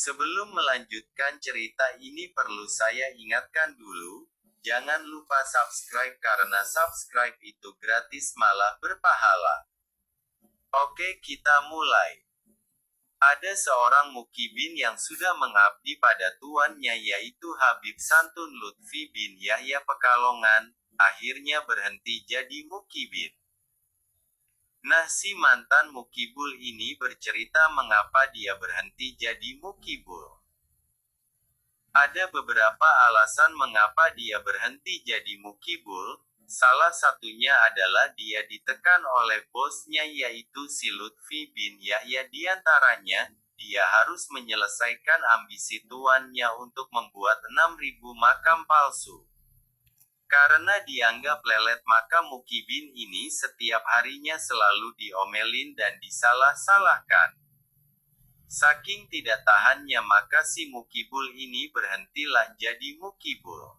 Sebelum melanjutkan cerita ini perlu saya ingatkan dulu, jangan lupa subscribe karena subscribe itu gratis malah berpahala. Oke, kita mulai. Ada seorang mukibin yang sudah mengabdi pada tuannya yaitu Habib Santun Lutfi bin Yahya Pekalongan, akhirnya berhenti jadi mukibin. Nah, si mantan mukibul ini bercerita mengapa dia berhenti jadi mukibul. Ada beberapa alasan mengapa dia berhenti jadi mukibul. Salah satunya adalah dia ditekan oleh bosnya yaitu si Lutfi bin Yahya. Di antaranya, dia harus menyelesaikan ambisi tuannya untuk membuat 6.000 makam palsu. Karena dianggap lelet maka mukibin ini setiap harinya selalu diomelin dan disalah-salahkan. Saking tidak tahannya maka si mukibul ini berhentilah jadi mukibul.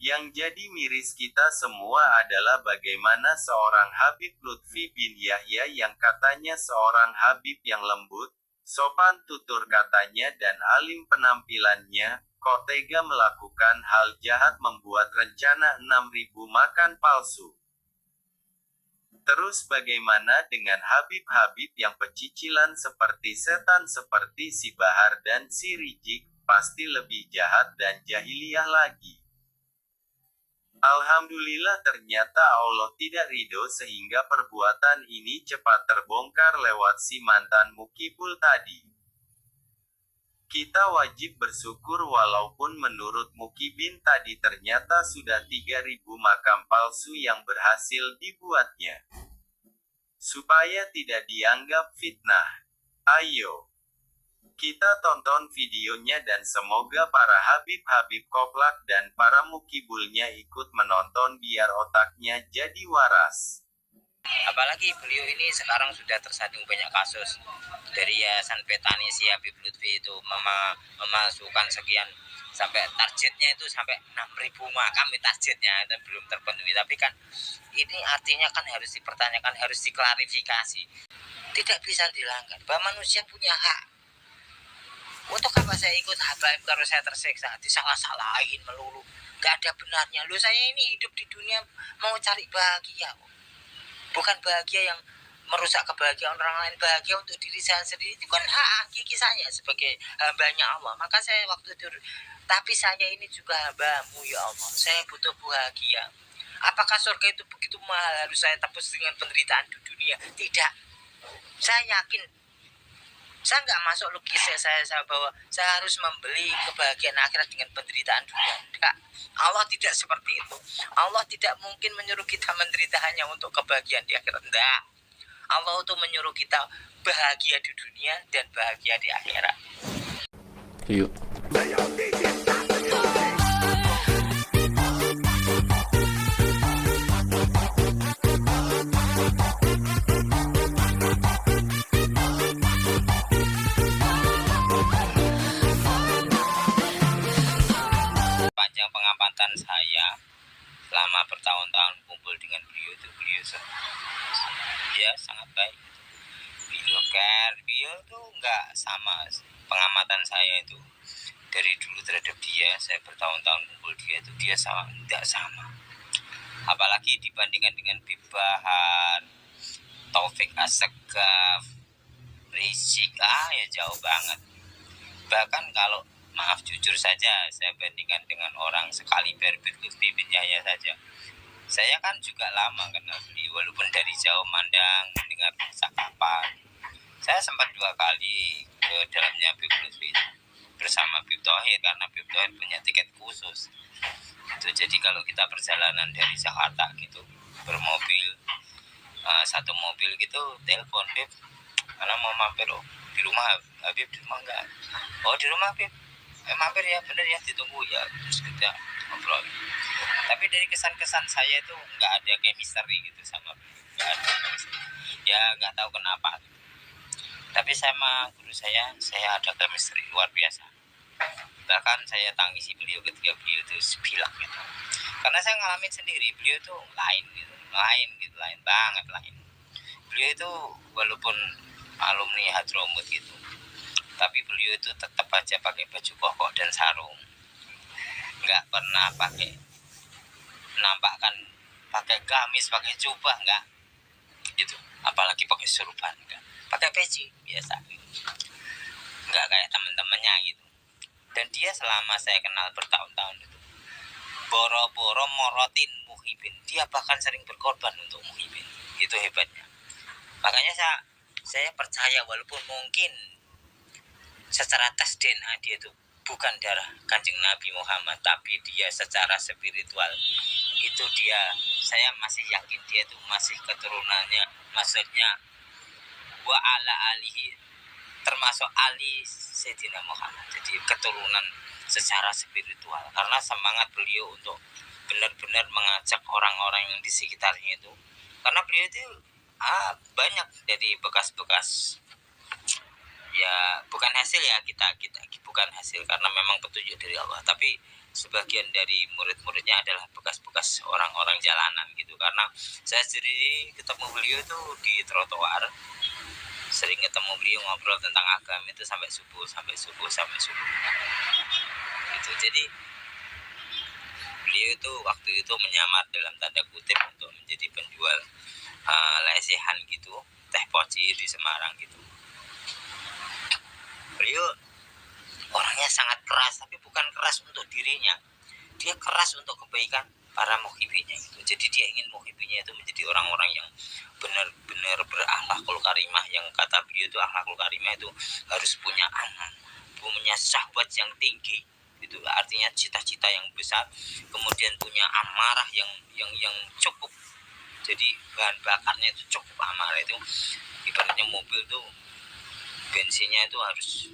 Yang jadi miris kita semua adalah bagaimana seorang Habib Lutfi bin Yahya yang katanya seorang Habib yang lembut, sopan tutur katanya dan alim penampilannya, kok tega melakukan hal jahat membuat rencana 6.000 makan palsu. Terus bagaimana dengan Habib-Habib yang pecicilan seperti setan seperti si Bahar dan si Rijik, pasti lebih jahat dan jahiliyah lagi. Alhamdulillah ternyata Allah tidak ridho sehingga perbuatan ini cepat terbongkar lewat si mantan mukibul tadi. Kita wajib bersyukur walaupun menurut mukibin tadi ternyata sudah 3.000 makam palsu yang berhasil dibuatnya. Supaya tidak dianggap fitnah. Ayo kita tonton videonya dan semoga para Habib-Habib koplak dan para mukibulnya ikut menonton biar otaknya jadi waras. Apalagi beliau ini sekarang sudah tersandung banyak kasus dari Yayasan Petani si Habib Lutfi itu memasukkan sekian sampai targetnya itu sampai 6.000 makam targetnya dan belum terpenuhi. Tapi kan ini artinya kan harus dipertanyakan, harus diklarifikasi. Tidak bisa dilanggar bahwa manusia punya hak. Untuk apa saya ikut habaib kalau saya tersiksa, disalah-salahin melulu, gak ada benarnya. Loh, saya ini hidup di dunia mau cari bahagia, bukan bahagia yang merusak kebahagiaan orang lain. Bahagia untuk diri saya sendiri itu kan hak hakiki saya sebagai hambanya Allah. Maka saya waktu itu, tapi saya ini juga hambamu ya Allah, saya butuh bahagia. Apakah surga itu begitu mahal harus saya tebus dengan penderitaan di dunia? Tidak. Saya yakin, saya nggak masuk logis saya bahwa saya harus membeli kebahagiaan akhirat dengan penderitaan dunia. Enggak. Allah tidak seperti itu. Allah tidak mungkin menyuruh kita menderita hanya untuk kebahagiaan di akhirat. Enggak. Allah itu menyuruh kita bahagia di dunia dan bahagia di akhirat. Yuk. Panjang pengamatan saya selama bertahun-tahun kumpul dengan beliau itu, dia sangat baik. Beliau tuh nggak sama pengamatan saya itu dari dulu terhadap dia. Saya bertahun-tahun kumpul dia itu, dia sama nggak sama. Apalagi dibandingkan dengan Habib Bahar, Taufik Assegaf, Rizik, ya jauh banget. Bahkan kalau maaf jujur saja, saya bandingkan dengan orang sekaliber Habib Lutfi bin Yahya saja. Saya kan juga lama kenal beliau, walaupun dari jauh mandang, mendengar percakapan. Saya sempat 2 kali ke dalamnya Habib Lutfi bersama Habib Thohir, karena Habib Thohir punya tiket khusus. Itu jadi kalau kita perjalanan dari Jakarta gitu, bermobil, satu mobil gitu, telepon Habib, karena mau mampir di rumah Habib, di rumah enggak? Oh di rumah Habib, mampir ya, bener ya, ditunggu ya. Terus kita ngobrol. Tapi dari kesan-kesan saya itu nggak ada chemistry gitu sama beliau, nggak ada. Ya nggak tahu kenapa. Tapi sama guru saya ada chemistry luar biasa. Bahkan saya tangisi beliau ketika beliau itu bilang gitu. Karena saya ngalamin sendiri, beliau itu lain banget. Beliau itu walaupun alumni Hadramut gitu, tapi beliau itu tetap aja pakai baju koko dan sarung, nggak pernah nampakkan pakai gamis, pakai jubah, nggak gitu, apalagi pakai surban, nggak pakai peci biasa, nggak kayak teman-temannya gitu. Dan dia selama saya kenal bertahun-tahun itu boro-boro morotin Muhyiddin, dia bahkan sering berkorban untuk Muhyiddin, itu hebatnya. Makanya saya percaya walaupun mungkin secara tes DNA dia itu bukan darah Kanjeng Nabi Muhammad, tapi dia secara spiritual itu saya masih yakin dia itu masih keturunannya, maksudnya wa ala alihi, termasuk Ali Sayyidina Muhammad. Jadi keturunan secara spiritual, karena semangat beliau untuk benar-benar mengajak orang-orang yang di sekitarnya itu, karena beliau itu banyak dari bekas-bekas, ya bukan hasil ya kita bukan hasil karena memang petunjuk dari Allah, tapi sebagian dari murid-muridnya adalah bekas-bekas orang-orang jalanan gitu. Karena saya sendiri ketemu beliau itu di trotoar, sering ketemu beliau ngobrol tentang agama itu sampai subuh gitu. Jadi beliau itu waktu itu menyamar dalam tanda kutip untuk menjadi penjual lesehan gitu, teh poci di Semarang gitu. Beliau orangnya sangat keras, tapi bukan keras untuk dirinya, dia keras untuk kebaikan para muhibbinya itu. Jadi dia ingin muhibbinya itu menjadi orang-orang yang benar-benar berakhlakul karimah, yang kata beliau itu akhlakul karimah itu harus punya anak, punya syahwat yang tinggi, itu artinya cita-cita yang besar, kemudian punya amarah yang cukup. Jadi bahan bakarnya itu cukup amarah, itu ibaratnya mobil tuh bensinnya itu harus